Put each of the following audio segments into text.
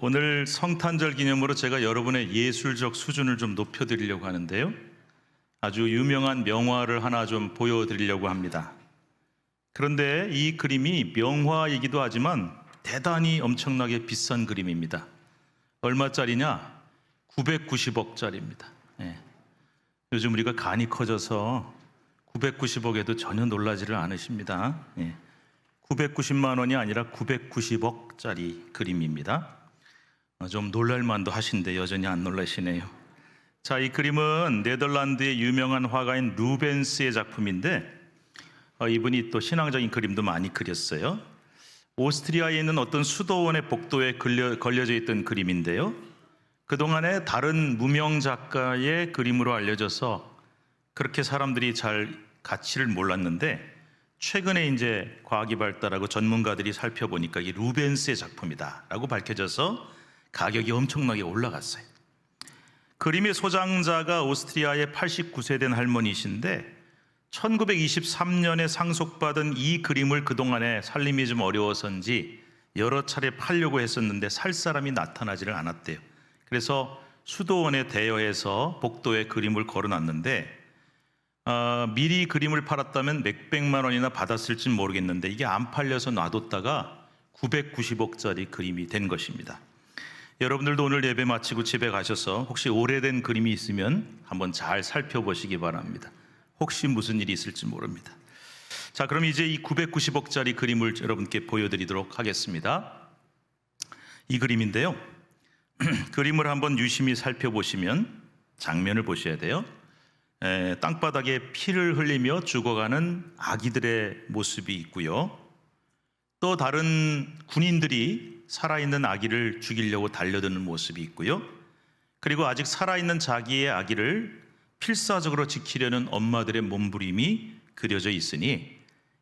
오늘 성탄절 기념으로 제가 여러분의 예술적 수준을 좀 높여드리려고 하는데요. 아주 유명한 명화를 하나 좀 보여드리려고 합니다. 그런데 이 그림이 명화이기도 하지만 대단히 엄청나게 비싼 그림입니다. 얼마짜리냐? 990억짜리입니다. 요즘 우리가 간이 커져서 990억에도 전혀 놀라지를 않으십니다. 990만 원이 아니라 990억짜리 그림입니다. 좀 놀랄만도 하신데 여전히 안 놀라시네요. 자, 이 그림은 네덜란드의 유명한 화가인 루벤스의 작품인데 이분이 또 신앙적인 그림도 많이 그렸어요. 오스트리아에 있는 어떤 수도원의 복도에 걸려져 있던 그림인데요. 그동안에 다른 무명 작가의 그림으로 알려져서 그렇게 사람들이 잘 가치를 몰랐는데 최근에 이제 과학이 발달하고 전문가들이 살펴보니까 이게 루벤스의 작품이다라고 밝혀져서 가격이 엄청나게 올라갔어요. 그림의 소장자가 오스트리아의 89세 된 할머니이신데 1923년에 상속받은 이 그림을 그동안에 살림이 좀 어려워서인지 여러 차례 팔려고 했었는데 살 사람이 나타나지를 않았대요. 그래서 수도원에 대여해서 복도에 그림을 걸어놨는데 미리 그림을 팔았다면 몇백만 원이나 받았을지 모르겠는데 이게 안 팔려서 놔뒀다가 990억짜리 그림이 된 것입니다. 여러분들도 오늘 예배 마치고 집에 가셔서 혹시 오래된 그림이 있으면 한번 잘 살펴보시기 바랍니다. 혹시 무슨 일이 있을지 모릅니다. 자, 그럼 이제 이 990억짜리 그림을 여러분께 보여드리도록 하겠습니다. 이 그림인데요. 그림을 한번 유심히 살펴보시면 장면을 보셔야 돼요. 땅바닥에 피를 흘리며 죽어가는 아기들의 모습이 있고요. 또 다른 군인들이 살아있는 아기를 죽이려고 달려드는 모습이 있고요. 그리고 아직 살아있는 자기의 아기를 필사적으로 지키려는 엄마들의 몸부림이 그려져 있으니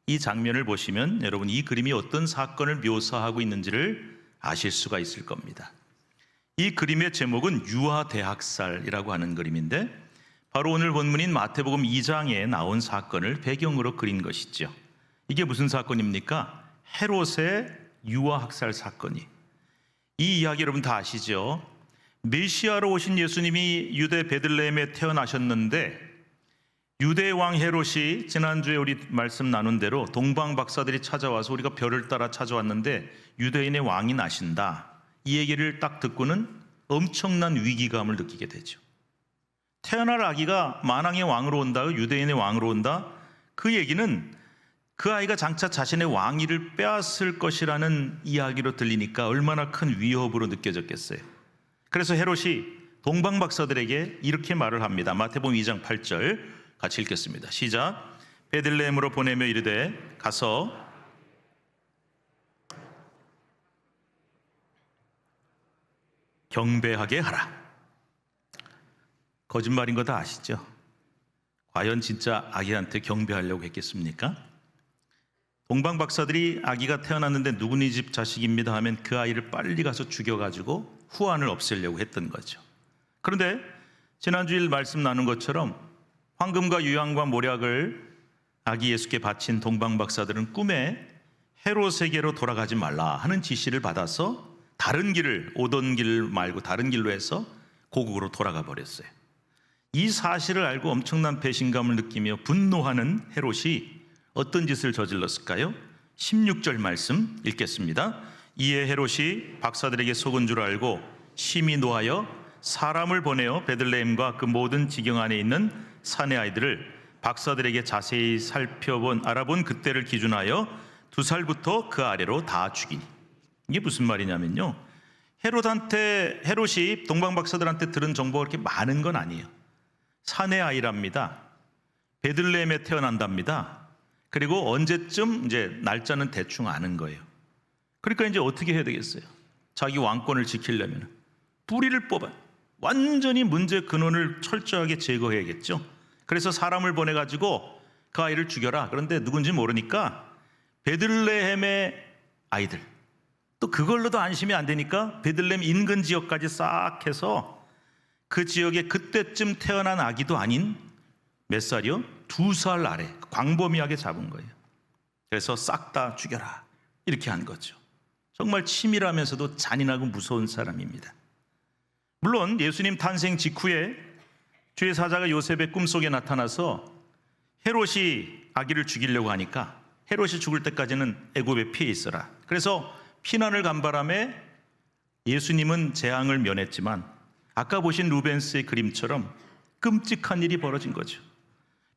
이 장면을 보시면 여러분 이 그림이 어떤 사건을 묘사하고 있는지를 아실 수가 있을 겁니다. 이 그림의 제목은 유아대학살이라고 하는 그림인데 바로 오늘 본문인 마태복음 2장에 나온 사건을 배경으로 그린 것이죠. 이게 무슨 사건입니까? 헤롯의 유아학살 사건이. 이 이야기 여러분 다 아시죠? 메시아로 오신 예수님이 유대 베들레헴에 태어나셨는데 유대 왕 헤롯이 지난주에 우리 말씀 나눈 대로 동방 박사들이 찾아와서 우리가 별을 따라 찾아왔는데 유대인의 왕이 나신다. 이 얘기를 딱 듣고는 엄청난 위기감을 느끼게 되죠. 태어날 아기가 만왕의 왕으로 온다, 유대인의 왕으로 온다. 그 얘기는 그 아이가 장차 자신의 왕위를 빼앗을 것이라는 이야기로 들리니까 얼마나 큰 위협으로 느껴졌겠어요. 그래서 헤롯이 동방 박사들에게 이렇게 말을 합니다. 마태복음 2장 8절 같이 읽겠습니다. 시작. 베들레헴으로 보내며 이르되 가서 경배하게 하라. 거짓말인 거 다 아시죠? 과연 진짜 아기한테 경배하려고 했겠습니까? 동방 박사들이 아기가 태어났는데 누구네 집 자식입니다 하면 그 아이를 빨리 가서 죽여가지고 후환을 없애려고 했던 거죠. 그런데 지난주일 말씀 나눈 것처럼 황금과 유향과 모략을 아기 예수께 바친 동방 박사들은 꿈에 헤롯에게로 돌아가지 말라 하는 지시를 받아서 다른 길을, 오던 길 말고 다른 길로 해서 고국으로 돌아가 버렸어요. 이 사실을 알고 엄청난 배신감을 느끼며 분노하는 헤롯이 어떤 짓을 저질렀을까요? 16절 말씀 읽겠습니다. 이에 헤롯이 박사들에게 속은 줄 알고 심히 노하여 사람을 보내어 베들레헴과 그 모든 지경 안에 있는 사내 아이들을 박사들에게 자세히 알아본 그때를 기준하여 2살부터 그 아래로 다 죽이니. 이게 무슨 말이냐면요, 헤롯이 동방 박사들한테 들은 정보가 그렇게 많은 건 아니에요. 사내 아이랍니다. 베들레헴에 태어난답니다. 그리고 언제쯤 이제 날짜는 대충 아는 거예요. 그러니까 이제 어떻게 해야 되겠어요? 자기 왕권을 지키려면 뿌리를 뽑아 완전히 문제 근원을 철저하게 제거해야겠죠. 그래서 사람을 보내가지고 그 아이를 죽여라. 그런데 누군지 모르니까 베들레헴의 아이들, 또 그걸로도 안심이 안 되니까 베들레헴 인근 지역까지 싹 해서 그 지역에 그때쯤 태어난 아기도 아닌 몇 살이요? 2살 아래 광범위하게 잡은 거예요. 그래서 싹 다 죽여라 이렇게 한 거죠. 정말 치밀하면서도 잔인하고 무서운 사람입니다. 물론 예수님 탄생 직후에 주의 사자가 요셉의 꿈속에 나타나서 헤롯이 아기를 죽이려고 하니까 헤롯이 죽을 때까지는 애굽에 피해 있어라. 그래서 피난을 간 바람에 예수님은 재앙을 면했지만 아까 보신 루벤스의 그림처럼 끔찍한 일이 벌어진 거죠.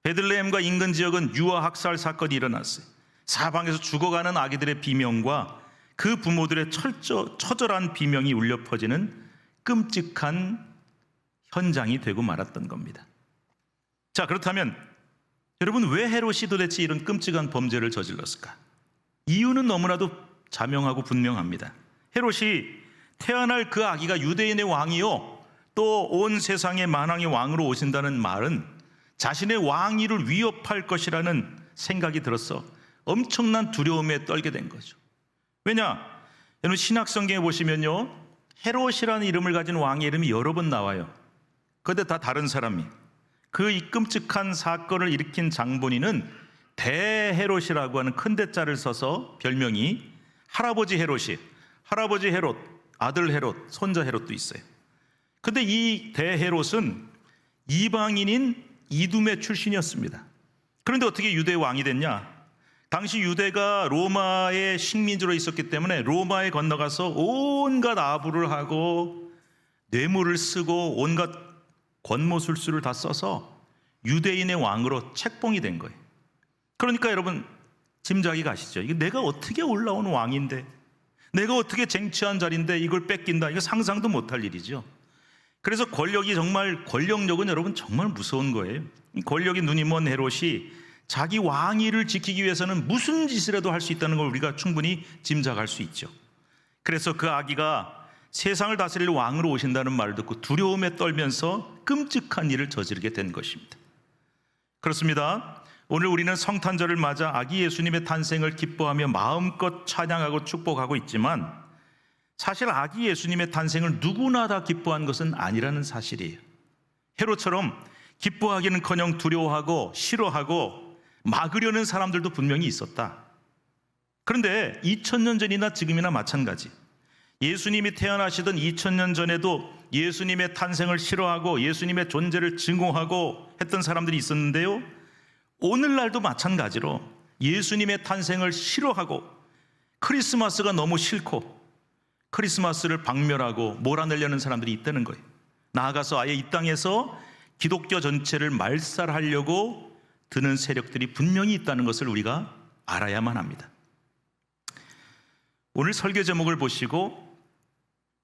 베들레헴과 인근 지역은 유아 학살 사건이 일어났어요. 사방에서 죽어가는 아기들의 비명과 그 부모들의 처절한 비명이 울려 퍼지는 끔찍한 현장이 되고 말았던 겁니다. 자, 그렇다면 여러분, 왜 헤롯이 도대체 이런 끔찍한 범죄를 저질렀을까? 이유는 너무나도 자명하고 분명합니다. 헤롯이 태어날 그 아기가 유대인의 왕이요 또 온 세상의 만왕의 왕으로 오신다는 말은 자신의 왕위를 위협할 것이라는 생각이 들어서 엄청난 두려움에 떨게 된 거죠. 왜냐? 여러분, 신약 성경에 보시면요, 헤롯이라는 이름을 가진 왕의 이름이 여러 번 나와요. 그런데 다 다른 사람이. 그 이 끔찍한 사건을 일으킨 장본인은 대헤롯이라고 하는 큰 대자를 써서 별명이 할아버지 헤롯이, 할아버지 헤롯, 아들 헤롯, 손자 헤롯도 있어요. 근데 이 대헤롯은 이방인인 이두메 출신이었습니다. 그런데 어떻게 유대 왕이 됐냐? 당시 유대가 로마의 식민지로 있었기 때문에 로마에 건너가서 온갖 아부를 하고 뇌물을 쓰고 온갖 권모술수를 다 써서 유대인의 왕으로 책봉이 된 거예요. 그러니까 여러분, 짐작이 가시죠? 이게 내가 어떻게 올라온 왕인데, 내가 어떻게 쟁취한 자리인데 이걸 뺏긴다, 이거 상상도 못할 일이죠. 그래서 권력력은 여러분 정말 무서운 거예요. 권력이 눈이 먼 헤롯이 자기 왕위를 지키기 위해서는 무슨 짓이라도 할 수 있다는 걸 우리가 충분히 짐작할 수 있죠. 그래서 그 아기가 세상을 다스릴 왕으로 오신다는 말을 듣고 두려움에 떨면서 끔찍한 일을 저지르게 된 것입니다. 그렇습니다. 오늘 우리는 성탄절을 맞아 아기 예수님의 탄생을 기뻐하며 마음껏 찬양하고 축복하고 있지만 사실 아기 예수님의 탄생을 누구나 다 기뻐한 것은 아니라는 사실이에요. 헤롯처럼 기뻐하기는커녕 두려워하고 싫어하고 막으려는 사람들도 분명히 있었다. 그런데 2000년 전이나 지금이나 마찬가지. 예수님이 태어나시던 2000년 전에도 예수님의 탄생을 싫어하고 예수님의 존재를 증오하고 했던 사람들이 있었는데요, 오늘날도 마찬가지로 예수님의 탄생을 싫어하고 크리스마스가 너무 싫고 크리스마스를 박멸하고 몰아내려는 사람들이 있다는 거예요. 나아가서 아예 이 땅에서 기독교 전체를 말살하려고 드는 세력들이 분명히 있다는 것을 우리가 알아야만 합니다. 오늘 설교 제목을 보시고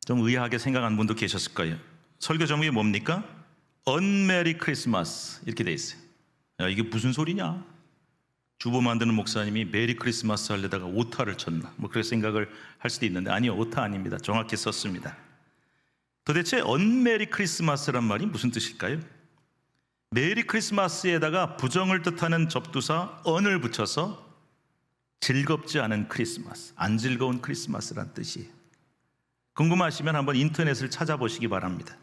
좀 의아하게 생각하는 분도 계셨을 거예요. 설교 제목이 뭡니까? Unmerry Christmas 이렇게 돼 있어요. 야, 이게 무슨 소리냐? 주보 만드는 목사님이 메리 크리스마스 하려다가 오타를 쳤나? 그렇게 생각을 할 수도 있는데 아니요, 오타 아닙니다. 정확히 썼습니다. 도대체 Unmerry Christmas란 말이 무슨 뜻일까요? 메리 크리스마스에다가 부정을 뜻하는 접두사 on을 붙여서 즐겁지 않은 크리스마스, 안 즐거운 크리스마스란 뜻이에요. 궁금하시면 한번 인터넷을 찾아보시기 바랍니다.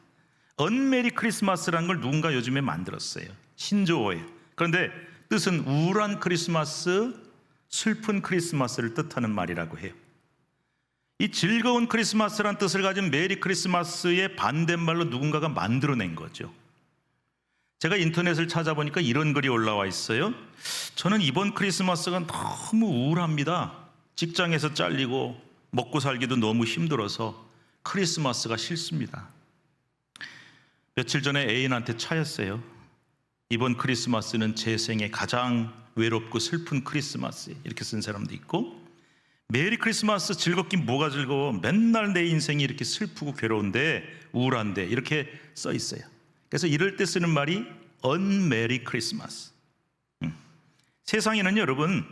Unmerry Christmas라는 걸 누군가 요즘에 만들었어요. 신조어예요. 그런데 뜻은 우울한 크리스마스, 슬픈 크리스마스를 뜻하는 말이라고 해요. 이 즐거운 크리스마스란 뜻을 가진 메리 크리스마스의 반대말로 누군가가 만들어낸 거죠. 제가 인터넷을 찾아보니까 이런 글이 올라와 있어요. 저는 이번 크리스마스가 너무 우울합니다. 직장에서 잘리고 먹고 살기도 너무 힘들어서 크리스마스가 싫습니다. 며칠 전에 애인한테 차였어요. 이번 크리스마스는 제 생애 가장 외롭고 슬픈 크리스마스, 이렇게 쓴 사람도 있고, 메리 크리스마스 즐겁긴 뭐가 즐거워, 맨날 내 인생이 이렇게 슬프고 괴로운데, 우울한데, 이렇게 써 있어요. 그래서 이럴 때 쓰는 말이 Unmerry Christmas. 세상에는 여러분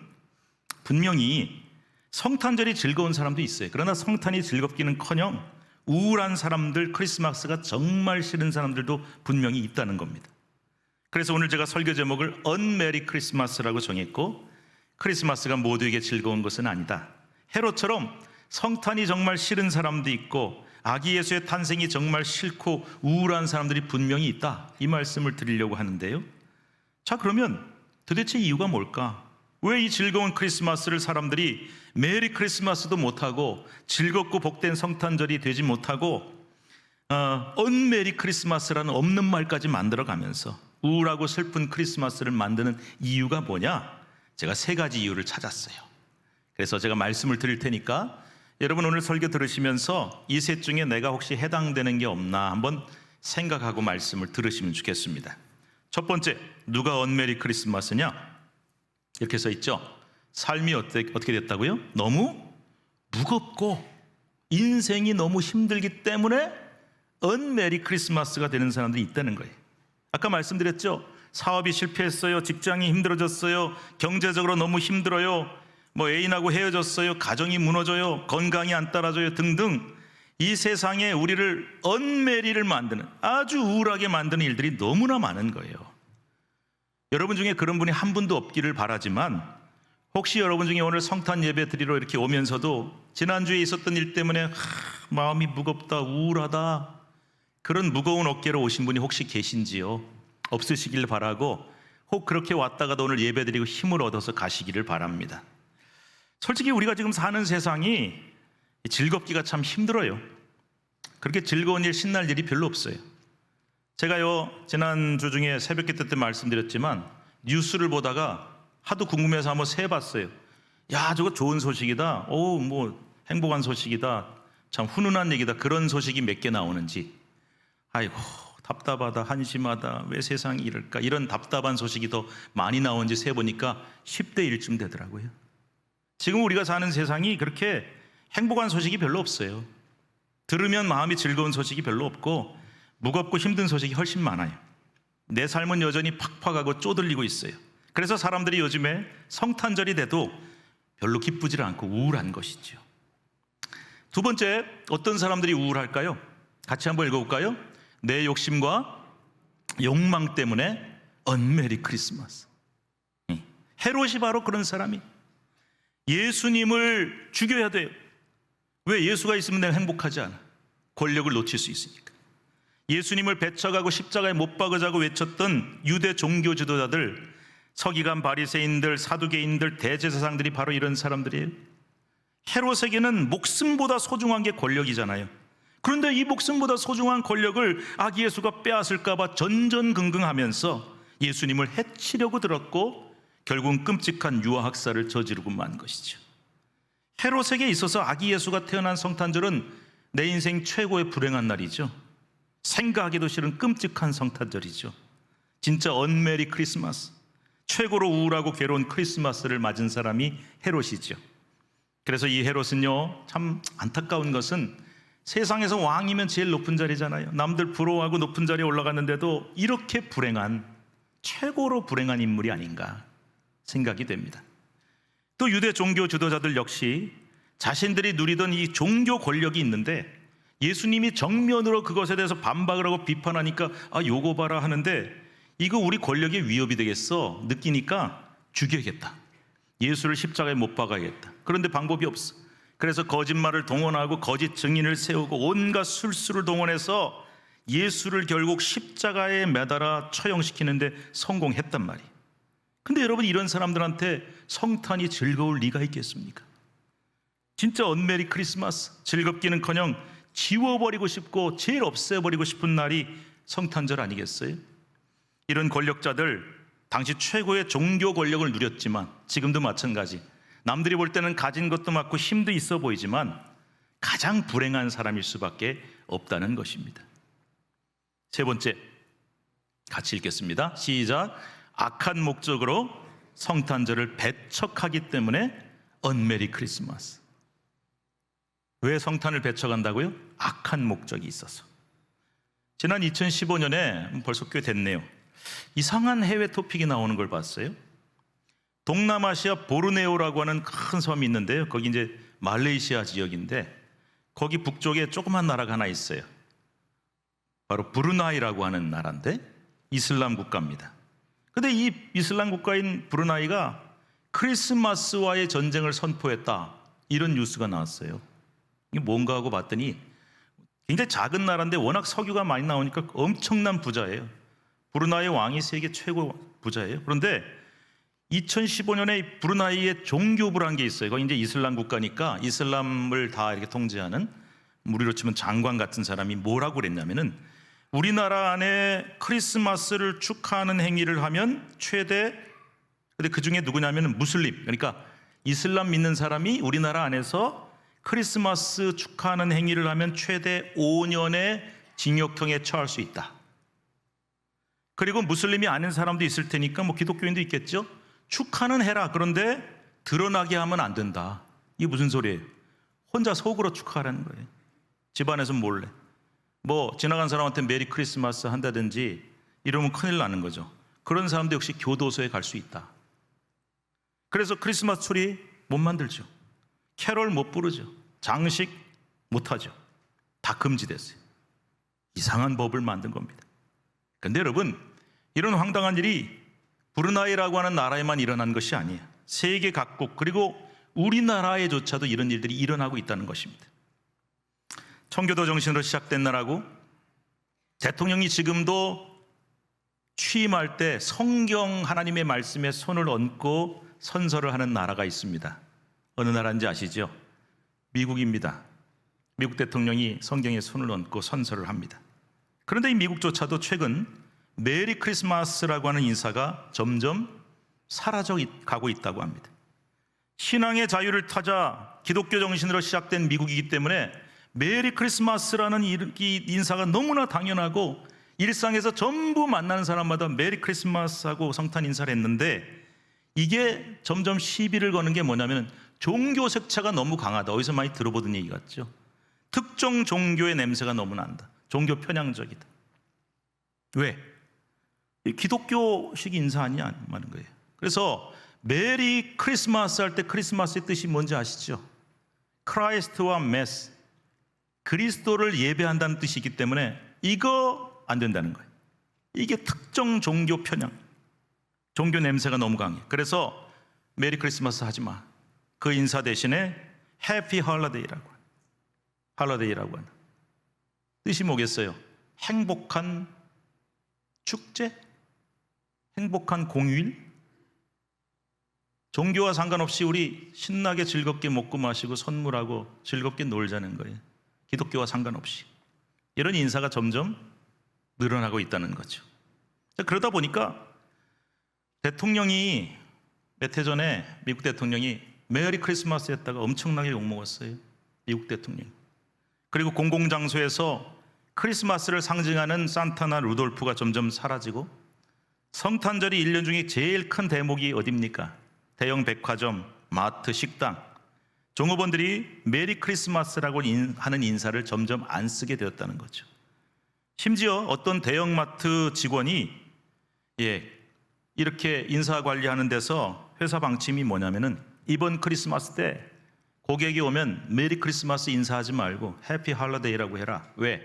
분명히 성탄절이 즐거운 사람도 있어요. 그러나 성탄이 즐겁기는커녕 우울한 사람들, 크리스마스가 정말 싫은 사람들도 분명히 있다는 겁니다. 그래서 오늘 제가 설교 제목을 Unmerry Christmas라고 정했고, 크리스마스가 모두에게 즐거운 것은 아니다. 헤롯처럼 성탄이 정말 싫은 사람도 있고 아기 예수의 탄생이 정말 싫고 우울한 사람들이 분명히 있다, 이 말씀을 드리려고 하는데요. 자, 그러면 도대체 이유가 뭘까? 왜 이 즐거운 크리스마스를 사람들이 메리 크리스마스도 못하고 즐겁고 복된 성탄절이 되지 못하고 언메리 크리스마스라는 없는 말까지 만들어가면서 우울하고 슬픈 크리스마스를 만드는 이유가 뭐냐? 제가 3가지 이유를 찾았어요. 그래서 제가 말씀을 드릴 테니까 여러분 오늘 설교 들으시면서 이 셋 중에 내가 혹시 해당되는 게 없나 한번 생각하고 말씀을 들으시면 좋겠습니다. 첫 번째, 누가 언메리 크리스마스냐? 이렇게 써 있죠. 삶이 어떻게 됐다고요? 너무 무겁고 인생이 너무 힘들기 때문에 언메리 크리스마스가 되는 사람들이 있다는 거예요. 아까 말씀드렸죠. 사업이 실패했어요. 직장이 힘들어졌어요. 경제적으로 너무 힘들어요. 애인하고 헤어졌어요. 가정이 무너져요. 건강이 안 따라줘요. 등등 이 세상에 우리를 언메리를 만드는, 아주 우울하게 만드는 일들이 너무나 많은 거예요. 여러분 중에 그런 분이 한 분도 없기를 바라지만 혹시 여러분 중에 오늘 성탄 예배 드리러 이렇게 오면서도 지난주에 있었던 일 때문에 마음이 무겁다, 우울하다, 그런 무거운 어깨로 오신 분이 혹시 계신지요? 없으시길 바라고, 혹 그렇게 왔다가도 오늘 예배 드리고 힘을 얻어서 가시기를 바랍니다. 솔직히 우리가 지금 사는 세상이 즐겁기가 참 힘들어요. 그렇게 즐거운 일, 신날 일이 별로 없어요. 제가요 지난주 중에 새벽기도 때 말씀드렸지만 뉴스를 보다가 하도 궁금해서 한번 세봤어요. 야, 저거 좋은 소식이다, 행복한 소식이다, 참 훈훈한 얘기다, 그런 소식이 몇 개 나오는지. 아이고 답답하다, 한심하다, 왜 세상이 이럴까, 이런 답답한 소식이 더 많이 나오는지 세보니까 10대 1쯤 되더라고요. 지금 우리가 사는 세상이 그렇게 행복한 소식이 별로 없어요. 들으면 마음이 즐거운 소식이 별로 없고 무겁고 힘든 소식이 훨씬 많아요. 내 삶은 여전히 팍팍하고 쪼들리고 있어요. 그래서 사람들이 요즘에 성탄절이 돼도 별로 기쁘지 않고 우울한 것이죠. 두 번째, 어떤 사람들이 우울할까요? 같이 한번 읽어볼까요? 내 욕심과 욕망 때문에 언메리 크리스마스. 헤롯이 바로 그런 사람이, 예수님을 죽여야 돼요. 왜? 예수가 있으면 내가 행복하지 않아. 권력을 놓칠 수 있으니까. 예수님을 배척하고 십자가에 못 박으자고 외쳤던 유대 종교 지도자들, 서기관, 바리새인들, 사두개인들, 대제사장들이 바로 이런 사람들이에요. 헤롯에게는 목숨보다 소중한 게 권력이잖아요. 그런데 이 목숨보다 소중한 권력을 아기 예수가 빼앗을까 봐 전전긍긍하면서 예수님을 해치려고 들었고 결국은 끔찍한 유아학살을 저지르고 만 것이죠. 헤롯에게 있어서 아기 예수가 태어난 성탄절은 내 인생 최고의 불행한 날이죠. 생각하기도 싫은 끔찍한 성탄절이죠. 진짜 언메리 크리스마스, 최고로 우울하고 괴로운 크리스마스를 맞은 사람이 헤롯이죠. 그래서 이 헤롯은요, 참 안타까운 것은 세상에서 왕이면 제일 높은 자리잖아요. 남들 부러워하고 높은 자리에 올라갔는데도 이렇게 불행한, 최고로 불행한 인물이 아닌가 생각이 됩니다. 또 유대 종교 지도자들 역시 자신들이 누리던 이 종교 권력이 있는데 예수님이 정면으로 그것에 대해서 반박을 하고 비판하니까 요거 봐라 하는데, 이거 우리 권력에 위협이 되겠어 느끼니까 죽여야겠다, 예수를 십자가에 못 박아야겠다. 그런데 방법이 없어. 그래서 거짓말을 동원하고 거짓 증인을 세우고 온갖 술수를 동원해서 예수를 결국 십자가에 매달아 처형시키는데 성공했단 말이에요. 근데 여러분, 이런 사람들한테 성탄이 즐거울 리가 있겠습니까? 진짜 언메리 크리스마스, 즐겁기는커녕 지워버리고 싶고 제일 없애버리고 싶은 날이 성탄절 아니겠어요? 이런 권력자들, 당시 최고의 종교 권력을 누렸지만 지금도 마찬가지, 남들이 볼 때는 가진 것도 많고 힘도 있어 보이지만 가장 불행한 사람일 수밖에 없다는 것입니다. 세 번째, 같이 읽겠습니다. 시작. 악한 목적으로 성탄절을 배척하기 때문에 언메리 크리스마스. 왜 성탄을 배척한다고요? 악한 목적이 있어서. 지난 2015년에 벌써 꽤 됐네요. 이상한 해외 토픽이 나오는 걸 봤어요. 동남아시아 보르네오라고 하는 큰 섬이 있는데요, 거기 이제 말레이시아 지역인데 거기 북쪽에 조그만 나라가 하나 있어요. 바로 브루나이라고 하는 나라인데 이슬람 국가입니다. 근데 이 이슬람 국가인 브루나이가 크리스마스와의 전쟁을 선포했다, 이런 뉴스가 나왔어요. 이게 뭔가 하고 봤더니 굉장히 작은 나라인데 워낙 석유가 많이 나오니까 엄청난 부자예요. 브루나이 왕이 세계 최고 부자예요. 그런데 2015년에 브루나이에 종교부란 게 있어요. 거기 이제 이슬람 국가니까 이슬람을 다 이렇게 통제하는, 우리로 치면 장관 같은 사람이 뭐라고 그랬냐면은, 우리나라 안에 크리스마스를 축하하는 행위를 하면 근데 그 중에 누구냐면은 무슬림, 그러니까 이슬람 믿는 사람이 우리나라 안에서 크리스마스 축하하는 행위를 하면 최대 5년의 징역형에 처할 수 있다. 그리고 무슬림이 아닌 사람도 있을 테니까 뭐 기독교인도 있겠죠. 축하는 해라. 그런데 드러나게 하면 안 된다. 이게 무슨 소리예요? 혼자 속으로 축하하라는 거예요. 집안에서 몰래. 뭐 지나간 사람한테 메리 크리스마스 한다든지 이러면 큰일 나는 거죠. 그런 사람도 역시 교도소에 갈 수 있다. 그래서 크리스마스 트리 못 만들죠. 캐롤 못 부르죠. 장식 못 하죠. 다 금지됐어요. 이상한 법을 만든 겁니다. 그런데 여러분, 이런 황당한 일이 브루나이라고 하는 나라에만 일어난 것이 아니에요. 세계 각국, 그리고 우리나라에조차도 이런 일들이 일어나고 있다는 것입니다. 청교도 정신으로 시작된 나라고, 대통령이 지금도 취임할 때 성경 하나님의 말씀에 손을 얹고 선서를 하는 나라가 있습니다. 어느 나라인지 아시죠? 미국입니다. 미국 대통령이 성경에 손을 얹고 선서를 합니다. 그런데 이 미국조차도 최근 메리 크리스마스라고 하는 인사가 점점 사라져 가고 있다고 합니다. 신앙의 자유를 타자 기독교 정신으로 시작된 미국이기 때문에 메리 크리스마스라는 이 인사가 너무나 당연하고, 일상에서 전부 만나는 사람마다 메리 크리스마스 하고 성탄 인사를 했는데, 이게 점점 시비를 거는 게 뭐냐면 종교 색채가 너무 강하다. 어디서 많이 들어보던 얘기 같죠? 특정 종교의 냄새가 너무 난다. 종교 편향적이다. 왜? 기독교식 인사 아니냐 하는 거예요. 그래서 메리 크리스마스 할 때 크리스마스의 뜻이 뭔지 아시죠? 크라이스트와 메스, 그리스도를 예배한다는 뜻이기 때문에 이거 안 된다는 거예요. 이게 특정 종교 편향, 종교 냄새가 너무 강해. 그래서 메리 크리스마스 하지 마. 그 인사 대신에 해피 홀리데이라고 하는 뜻이 뭐겠어요? 행복한 축제? 행복한 공휴일? 종교와 상관없이 우리 신나게 즐겁게 먹고 마시고 선물하고 즐겁게 놀자는 거예요. 기독교와 상관없이. 이런 인사가 점점 늘어나고 있다는 거죠. 그러다 보니까 대통령이 몇 해 전에, 미국 대통령이 메리 크리스마스 했다가 엄청나게 욕먹었어요. 미국 대통령. 그리고 공공장소에서 크리스마스를 상징하는 산타나 루돌프가 점점 사라지고, 성탄절이 1년 중에 제일 큰 대목이 어딥니까? 대형 백화점, 마트, 식당, 종업원들이 메리 크리스마스라고 하는 인사를 점점 안 쓰게 되었다는 거죠. 심지어 어떤 대형마트 직원이 이렇게 인사 관리하는 데서 회사 방침이 뭐냐면은, 이번 크리스마스 때 고객이 오면 메리 크리스마스 인사하지 말고 해피 홀리데이라고 해라. 왜?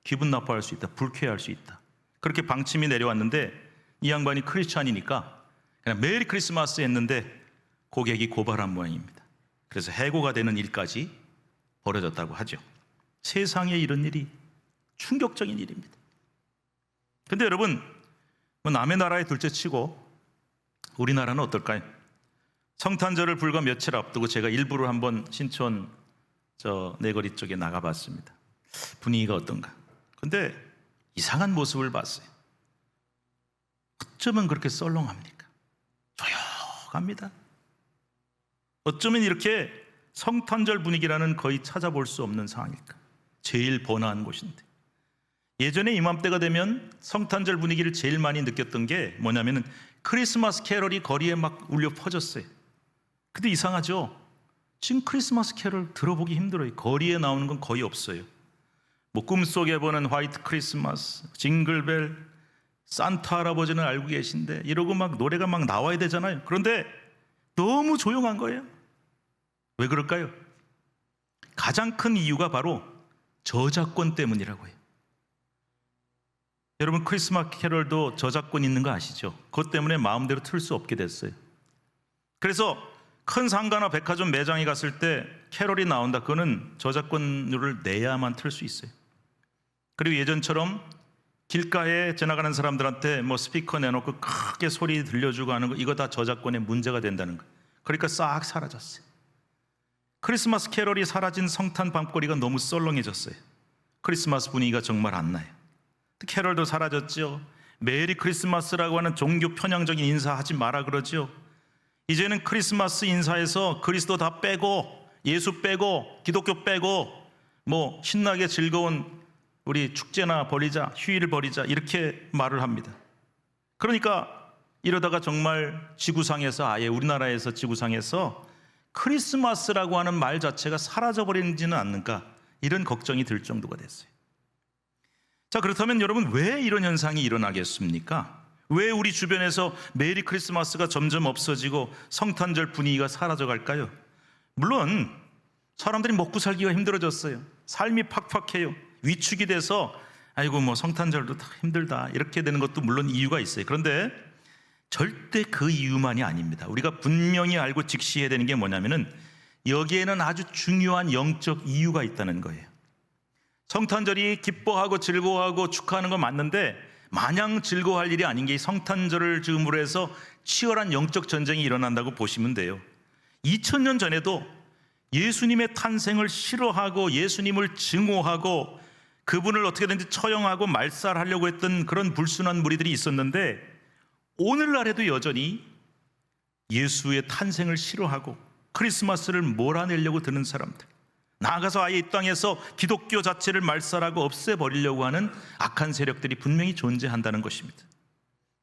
기분 나빠할 수 있다. 불쾌할 수 있다. 그렇게 방침이 내려왔는데, 이 양반이 크리스찬이니까 그냥 메리 크리스마스 했는데 고객이 고발한 모양입니다. 그래서 해고가 되는 일까지 벌어졌다고 하죠. 세상에 이런 일이 충격적인 일입니다. 근데 여러분, 뭐 남의 나라에 둘째치고 우리나라는 어떨까요? 성탄절을 불과 며칠 앞두고 제가 일부러 한번 신촌 내거리 쪽에 나가봤습니다. 분위기가 어떤가? 근데 이상한 모습을 봤어요. 어쩌면 그렇게 썰렁합니까? 조용합니다. 어쩌면 이렇게 성탄절 분위기라는 거의 찾아볼 수 없는 상황일까? 제일 번화한 곳인데. 예전에 이맘때가 되면 성탄절 분위기를 제일 많이 느꼈던 게 뭐냐면은 크리스마스 캐럴이 거리에 막 울려 퍼졌어요. 근데 이상하죠? 지금 크리스마스 캐럴 들어보기 힘들어요. 거리에 나오는 건 거의 없어요. 뭐 꿈속에 보는 화이트 크리스마스, 징글벨, 산타 할아버지는 알고 계신데 이러고 막 노래가 막 나와야 되잖아요. 그런데 너무 조용한 거예요. 왜 그럴까요? 가장 큰 이유가 바로 저작권 때문이라고 해요. 여러분, 크리스마스 캐럴도 저작권 있는 거 아시죠? 그것 때문에 마음대로 틀 수 없게 됐어요. 그래서 큰 상가나 백화점 매장에 갔을 때 캐럴이 나온다. 그거는 저작권료를 내야만 틀 수 있어요. 그리고 예전처럼 길가에 지나가는 사람들한테 뭐 스피커 내놓고 크게 소리 들려주고 하는 거, 이거 다 저작권의 문제가 된다는 거예요. 그러니까 싹 사라졌어요. 크리스마스 캐럴이 사라진 성탄 밤거리가 너무 썰렁해졌어요. 크리스마스 분위기가 정말 안 나요. 캐럴도 사라졌죠. 메리 크리스마스라고 하는 종교 편향적인 인사하지 마라 그러죠. 이제는 크리스마스 인사에서 그리스도 다 빼고, 예수 빼고, 기독교 빼고, 뭐 신나게 즐거운 우리 축제나 벌이자, 휴일을 벌이자, 이렇게 말을 합니다. 그러니까 이러다가 정말 지구상에서, 아예 우리나라에서 지구상에서 크리스마스라고 하는 말 자체가 사라져버리지는 않는가, 이런 걱정이 들 정도가 됐어요. 자, 그렇다면 여러분, 왜 이런 현상이 일어나겠습니까? 왜 우리 주변에서 메리 크리스마스가 점점 없어지고 성탄절 분위기가 사라져갈까요? 물론 사람들이 먹고 살기가 힘들어졌어요. 삶이 팍팍해요. 위축이 돼서 아이고 뭐 성탄절도 다 힘들다, 이렇게 되는 것도 물론 이유가 있어요. 그런데 절대 그 이유만이 아닙니다. 우리가 분명히 알고 직시해야 되는 게 뭐냐면은, 여기에는 아주 중요한 영적 이유가 있다는 거예요. 성탄절이 기뻐하고 즐거워하고 축하하는 건 맞는데, 마냥 즐거워할 일이 아닌 게 성탄절을 즈음으로 해서 치열한 영적 전쟁이 일어난다고 보시면 돼요. 2000년 전에도 예수님의 탄생을 싫어하고 예수님을 증오하고 그분을 어떻게든지 처형하고 말살하려고 했던 그런 불순한 무리들이 있었는데, 오늘날에도 여전히 예수의 탄생을 싫어하고 크리스마스를 몰아내려고 드는 사람들, 나아가서 아예 이 땅에서 기독교 자체를 말살하고 없애버리려고 하는 악한 세력들이 분명히 존재한다는 것입니다.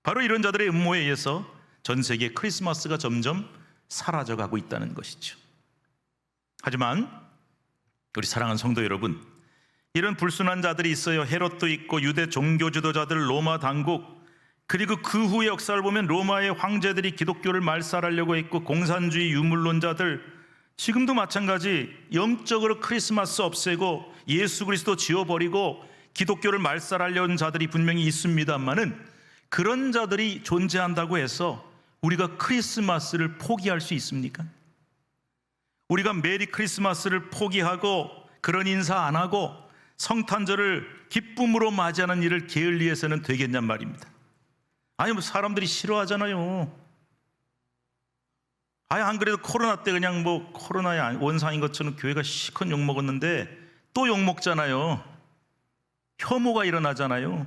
바로 이런 자들의 음모에 의해서 전 세계 크리스마스가 점점 사라져가고 있다는 것이죠. 하지만 우리 사랑하는 성도 여러분, 이런 불순한 자들이 있어요. 헤롯도 있고 유대 종교 지도자들, 로마 당국, 그리고 그 후의 역사를 보면 로마의 황제들이 기독교를 말살하려고 했고, 공산주의 유물론자들, 지금도 마찬가지 영적으로 크리스마스 없애고 예수 그리스도 지워버리고 기독교를 말살하려는 자들이 분명히 있습니다만은, 그런 자들이 존재한다고 해서 우리가 크리스마스를 포기할 수 있습니까? 우리가 메리 크리스마스를 포기하고 그런 인사 안 하고 성탄절을 기쁨으로 맞이하는 일을 게을리해서는 되겠냔 말입니다. 아니 뭐 사람들이 싫어하잖아요. 아예 안 그래도 코로나 때 그냥 뭐 코로나의 원상인 것처럼 교회가 실컷 욕먹었는데 또 욕먹잖아요. 혐오가 일어나잖아요.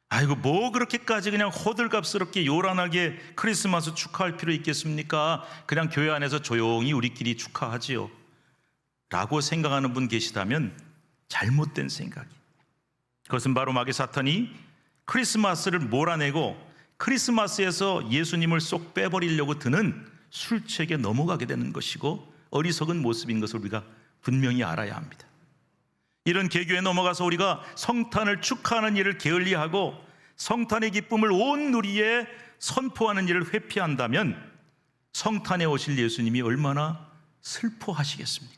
아이고 뭐 그렇게까지 그냥 호들갑스럽게 요란하게 크리스마스 축하할 필요 있겠습니까? 그냥 교회 안에서 조용히 우리끼리 축하하지요 라고 생각하는 분 계시다면 잘못된 생각이, 그것은 바로 마귀 사탄이 크리스마스를 몰아내고 크리스마스에서 예수님을 쏙 빼버리려고 드는 술책에 넘어가게 되는 것이고 어리석은 모습인 것을 우리가 분명히 알아야 합니다. 이런 계교에 넘어가서 우리가 성탄을 축하하는 일을 게을리하고 성탄의 기쁨을 온 누리에 선포하는 일을 회피한다면 성탄에 오실 예수님이 얼마나 슬퍼하시겠습니까?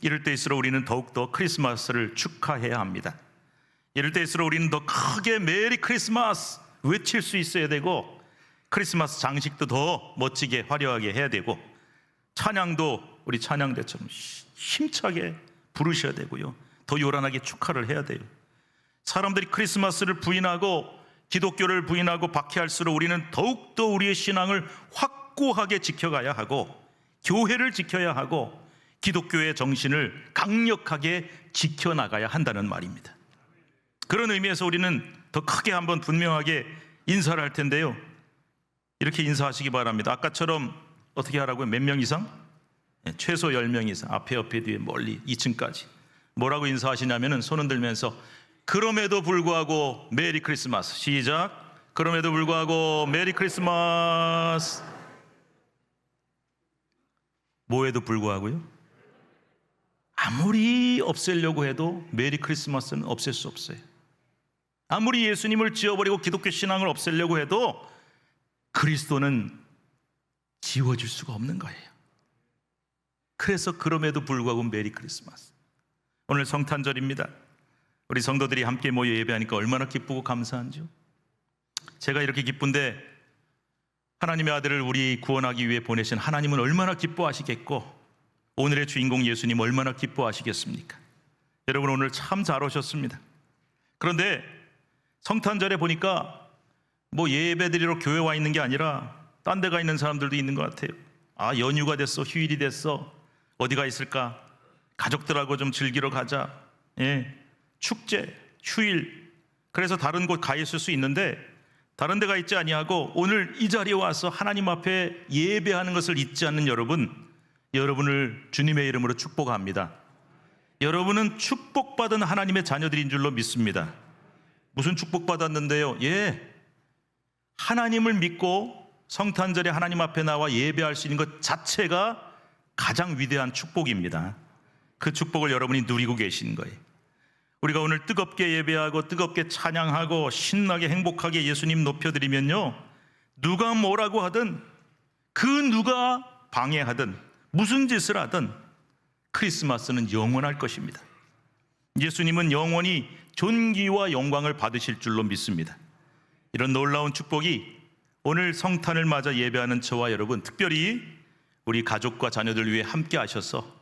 이럴 때일수록 우리는 더욱더 크리스마스를 축하해야 합니다. 이럴 때일수록 우리는 더 크게 메리 크리스마스 외칠 수 있어야 되고, 크리스마스 장식도 더 멋지게 화려하게 해야 되고, 찬양도 우리 찬양대처럼 힘차게 부르셔야 되고요, 더 요란하게 축하를 해야 돼요. 사람들이 크리스마스를 부인하고 기독교를 부인하고 박해할수록 우리는 더욱더 우리의 신앙을 확고하게 지켜가야 하고, 교회를 지켜야 하고, 기독교의 정신을 강력하게 지켜나가야 한다는 말입니다. 그런 의미에서 우리는 더 크게 한번 분명하게 인사를 할 텐데요, 이렇게 인사하시기 바랍니다. 아까처럼 어떻게 하라고요? 몇 명 이상? 최소 10명 이상, 앞에 옆에 뒤에 멀리 2층까지. 뭐라고 인사하시냐면은 손을 들면서 그럼에도 불구하고 메리 크리스마스. 시작. 그럼에도 불구하고 메리 크리스마스. 뭐에도 불구하고요? 아무리 없애려고 해도 메리 크리스마스는 없앨 수 없어요. 아무리 예수님을 지워버리고 기독교 신앙을 없애려고 해도 그리스도는 지워질 수가 없는 거예요. 그래서 그럼에도 불구하고 메리 크리스마스. 오늘 성탄절입니다. 우리 성도들이 함께 모여 예배하니까 얼마나 기쁘고 감사한지요. 제가 이렇게 기쁜데 하나님의 아들을 우리 구원하기 위해 보내신 하나님은 얼마나 기뻐하시겠고, 오늘의 주인공 예수님 얼마나 기뻐하시겠습니까? 여러분 오늘 참 잘 오셨습니다. 그런데 성탄절에 보니까 뭐 예배드리러 교회 와 있는 게 아니라 딴 데 가 있는 사람들도 있는 것 같아요. 아, 연휴가 됐어, 휴일이 됐어, 어디가 있을까? 가족들하고 좀 즐기러 가자. 축제, 휴일, 그래서 다른 곳 가 있을 수 있는데 다른 데 가 있지 아니하고 오늘 이 자리에 와서 하나님 앞에 예배하는 것을 잊지 않는 여러분을 주님의 이름으로 축복합니다. 여러분은 축복받은 하나님의 자녀들인 줄로 믿습니다. 무슨 축복받았는데요? 하나님을 믿고 성탄절에 하나님 앞에 나와 예배할 수 있는 것 자체가 가장 위대한 축복입니다. 그 축복을 여러분이 누리고 계신 거예요. 우리가 오늘 뜨겁게 예배하고 뜨겁게 찬양하고 신나게 행복하게 예수님 높여드리면요, 누가 뭐라고 하든, 그 누가 방해하든 무슨 짓을 하든 크리스마스는 영원할 것입니다. 예수님은 영원히 존귀와 영광을 받으실 줄로 믿습니다. 이런 놀라운 축복이 오늘 성탄을 맞아 예배하는 저와 여러분, 특별히 우리 가족과 자녀들 위해 함께 하셔서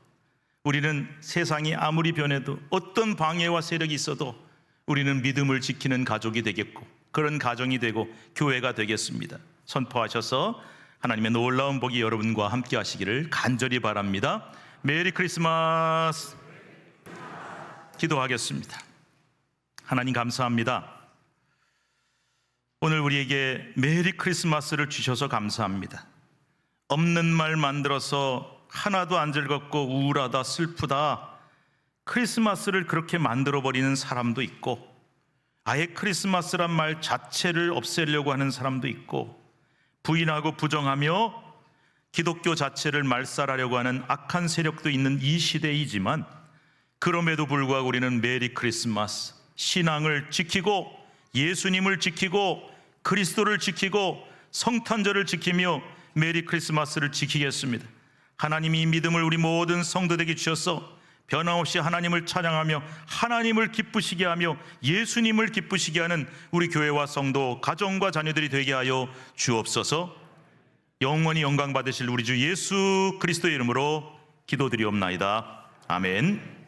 우리는 세상이 아무리 변해도 어떤 방해와 세력이 있어도 우리는 믿음을 지키는 가족이 되겠고 그런 가정이 되고 교회가 되겠습니다. 선포하셔서 하나님의 놀라운 복이 여러분과 함께 하시기를 간절히 바랍니다. 메리 크리스마스. 기도하겠습니다. 하나님 감사합니다. 오늘 우리에게 메리 크리스마스를 주셔서 감사합니다. 없는 말 만들어서 하나도 안 즐겁고 우울하다, 슬프다, 크리스마스를 그렇게 만들어버리는 사람도 있고, 아예 크리스마스란 말 자체를 없애려고 하는 사람도 있고, 부인하고 부정하며 기독교 자체를 말살하려고 하는 악한 세력도 있는 이 시대이지만, 그럼에도 불구하고 우리는 메리 크리스마스, 신앙을 지키고 예수님을 지키고 그리스도를 지키고 성탄절을 지키며 메리 크리스마스를 지키겠습니다. 하나님이 이 믿음을 우리 모든 성도들에게 주셔서 변함없이 하나님을 찬양하며 하나님을 기쁘시게 하며 예수님을 기쁘시게 하는 우리 교회와 성도, 가정과 자녀들이 되게 하여 주옵소서. 영원히 영광 받으실 우리 주 예수 그리스도의 이름으로 기도드리옵나이다. 아멘.